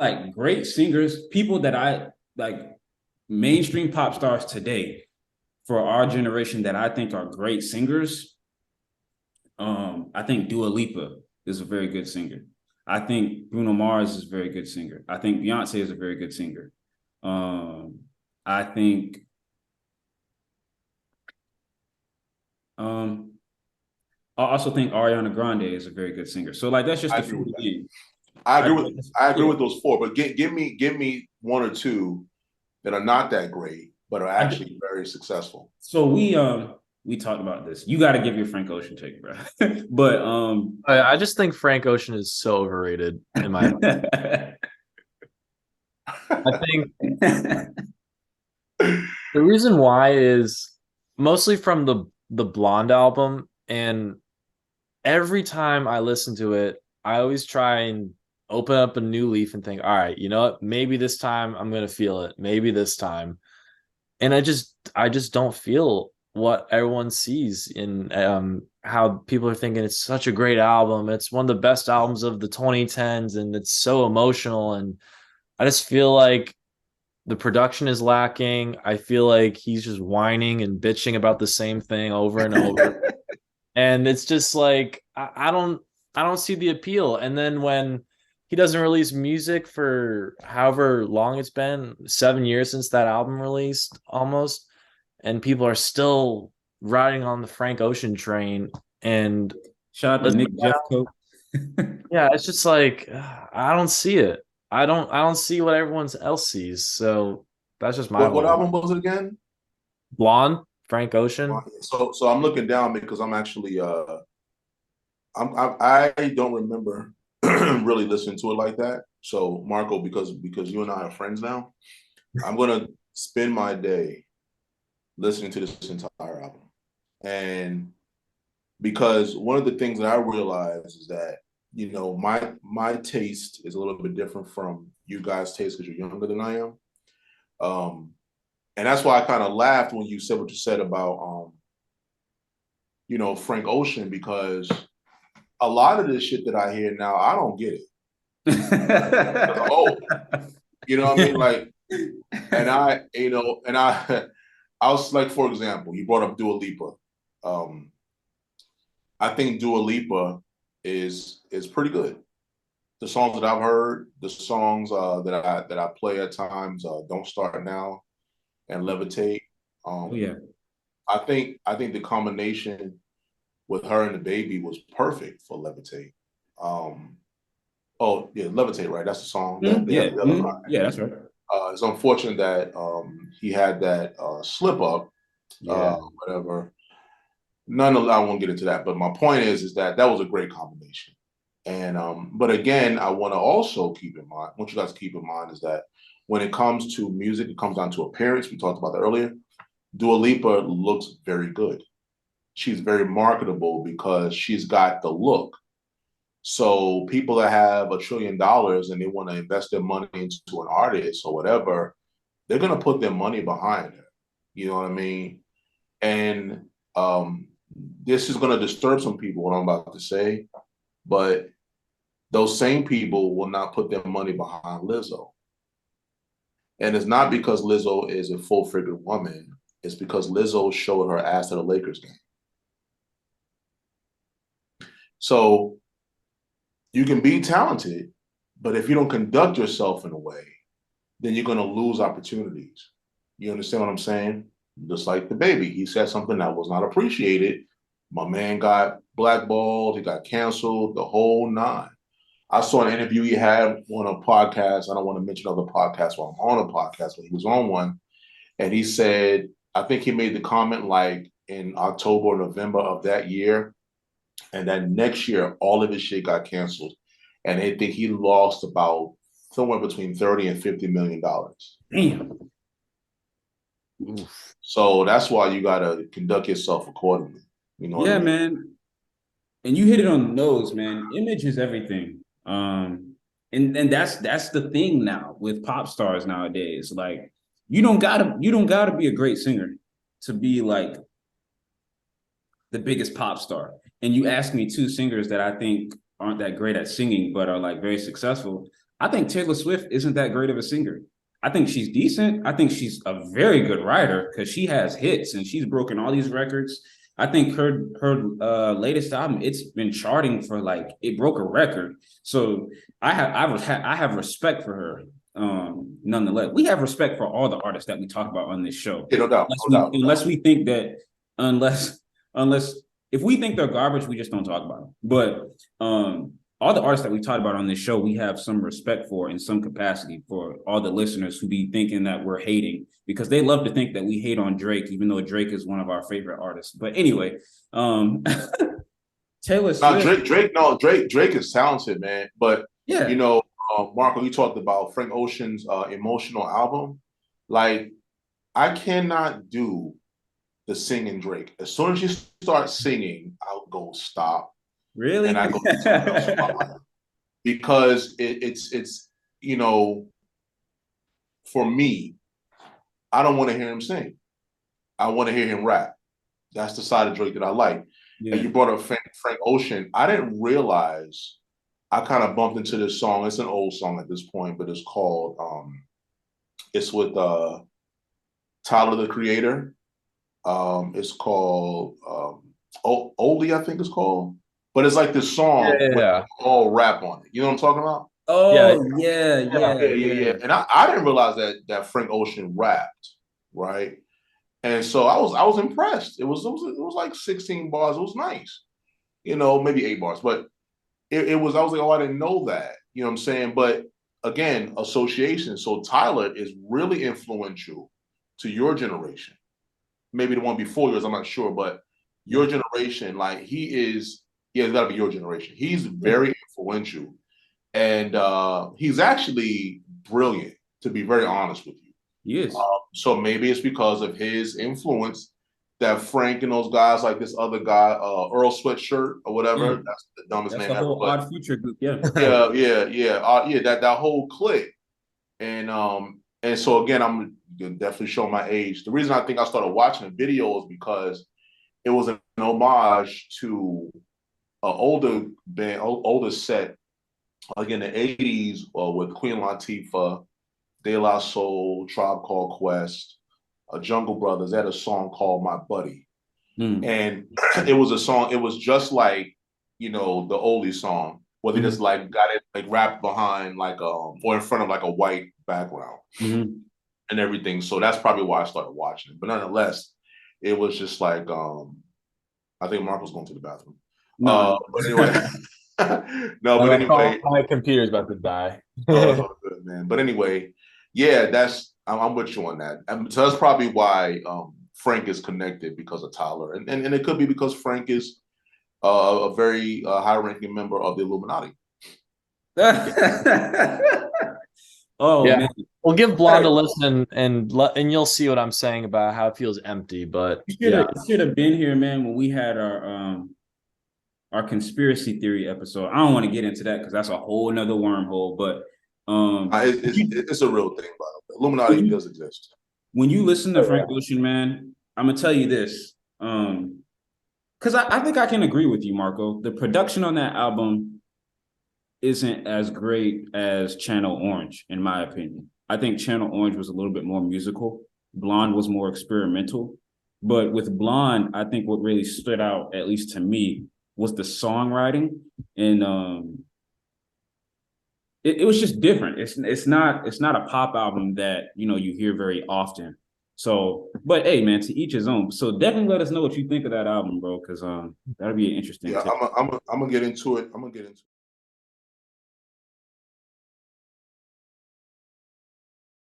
like great singers, people that I like, mainstream pop stars today for our generation that I think are great singers. I think Dua Lipa is a very good singer. I think Bruno Mars is a very good singer. I think Beyonce is a very good singer. I think um I also think Ariana Grande is a very good singer. So like that's just I a agree few with that. again. I I, agree with I agree yeah, with those four, but give me one or two that are not that great, but are I, actually very successful. so we talked about this. You got to give your Frank Ocean take, bro. But I just think Frank Ocean is so overrated in my opinion. I think the reason why is mostly from the Blonde album, and every time I listen to it, I always try and open up a new leaf and think, all right, you know what? Maybe this time I'm gonna feel it. Maybe this time. And I just don't feel what everyone sees in how people are thinking it's such a great album. It's one of the best albums of the 2010s and it's so emotional. And I just feel like the production is lacking. I feel like he's just whining and bitching about the same thing over and over. And it's just like I don't see the appeal. And then when he doesn't release music for however long it's been, 7 years since that album released almost, and people are still riding on the Frank Ocean train. And shout out to let's Nick Jeffco. yeah, it's just like I don't see it. I don't see what everyone else sees. So that's just my What whole album was it again? Blonde, Frank Ocean. So I'm looking down because I'm actually I don't remember really listening to it like that. So Marco, because you and I are friends now, I'm gonna spend my day listening to this entire album. And because one of the things that I realize is that my taste is a little bit different from you guys' taste because you're younger than I am. Um, and that's why I kind of laughed when you said what you said about Frank Ocean, because a lot of this shit that I hear now, I don't get it. Oh, you know what I mean? Like, and I was like, for example, you brought up Dua Lipa. Um, I think Dua Lipa is pretty good. The songs that I've heard, the songs that I play at times, "Don't Start Now" and "Levitate." Oh yeah. I think the combination with her and the baby was perfect for "Levitate." Um, oh yeah, "Levitate," right? That's the song that they Yeah. have together. Right? Yeah, that's right. It's unfortunate that he had that slip up, Yeah. whatever. I won't get into that, but my point is that was a great combination. And but again, I want to also keep in mind, what you guys keep in mind is that when it comes to music, it comes down to appearance. We talked about that earlier. Dua Lipa looks very good. She's very marketable because she's got the look. So people that have $1 trillion and they want to invest their money into an artist or whatever, they're gonna put their money behind her. You know what I mean? And this is gonna disturb some people, what I'm about to say, but those same people will not put their money behind Lizzo. And it's not because Lizzo is a full-figured woman. It's because Lizzo showed her ass at a Lakers game. So you can be talented, but if you don't conduct yourself in a way, then you're going to lose opportunities. You understand what I'm saying? Just like the baby, he said something that was not appreciated. My man got blackballed, he got canceled, the whole nine. I saw an interview he had on a podcast. I don't want to mention other podcasts while I'm on a podcast, but he was on one. And he said, I think he made the comment like in October or November of that year. And then next year, all of his shit got canceled. And they think he lost about somewhere between 30 and $50 million. Damn. Oof. So that's why you got to conduct yourself accordingly. You know what I Yeah, mean? man. And you hit it on the nose, man. Image is everything. And that's the thing now with pop stars nowadays. Like you don't gotta be a great singer to be like the biggest pop star. And you ask me two singers that I think aren't that great at singing, but are like very successful. I think Taylor Swift isn't that great of a singer. I think she's decent. I think she's a very good writer because she has hits and she's broken all these records. I think her latest album, it's been charting for like it broke a record. So I have respect for her. Nonetheless, we have respect for all the artists that we talk about on this show. Yeah, no doubt, Unless we think that unless if we think they're garbage, we just don't talk about them. But all the artists that we talked about on this show, we have some respect for in some capacity for all the listeners who be thinking that we're hating because they love to think that we hate on Drake, even though Drake is one of our favorite artists. But anyway, Taylor Swift. Drake is talented, man. But yeah, you know, Marco, you talked about Frank Ocean's emotional album. Like, I cannot do the singing Drake. As soon as you start singing, I'll go stop. Really? And I go to something else because it's you know, for me, I don't want to hear him sing. I want to hear him rap. That's the side of Drake that I like. Yeah. And you brought up Frank Ocean. I didn't realize I kind of bumped into this song. It's an old song at this point, but it's called it's with Tyler the Creator. It's called Oldie, I think it's called. But it's like this song with all rap on it. You know what I'm talking about? Oh, yeah. And I didn't realize that Frank Ocean rapped, right? And so I was impressed. It was like 16 bars. It was nice. You know, maybe 8 bars. But I was like, oh, I didn't know that. You know what I'm saying? But again, association. So Tyler is really influential to your generation. Maybe the one before yours, I'm not sure, but your generation, like it's got to be your generation. He's very influential, and he's actually brilliant, to be very honest with you. He is. So maybe it's because of his influence that Frank and those guys, like this other guy, Earl Sweatshirt or whatever, that's the dumbest name ever. Whole Odd Future group, yeah. That whole clique. And so again, I'm definitely showing my age. The reason I think I started watching the video is because it was an homage to an older set, like in the 80s, with Queen Latifah, De La Soul, Tribe Called Quest, Jungle Brothers. They had a song called My Buddy. And it was a song, it was just like, you know, the oldie song, where they just like got it like wrapped behind like or in front of like a white background and everything. So that's probably why I started watching it. But nonetheless, it was just like I think Mark was going to the bathroom. No. But anyway. But anyway. My computer's about to die. That's all good, man. But anyway, yeah, I'm with you on that. And so that's probably why Frank is connected, because of Tyler. And it could be because Frank is a very high-ranking member of the Illuminati. Oh, yeah. man. We'll give Blonde a listen, and you'll see what I'm saying about how it feels empty. But you should have been here, man, when we had our conspiracy theory episode. I don't want to get into that because that's a whole nother wormhole. But it's a real thing, by the way. Illuminati does exist. When you listen to Frank Ocean, man, I'm gonna tell you this, because I think I can agree with you, Marco. The production on that album isn't as great as Channel Orange, in my opinion. I think Channel Orange was a little bit more musical. Blonde was more experimental. But with Blonde, I think what really stood out, at least to me, was the songwriting. And it was just different. It's not a pop album that, you know, you hear very often. So, but hey, man, to each his own. So definitely let us know what you think of that album, bro, because that'll be an interesting. Yeah, I'm gonna get into it.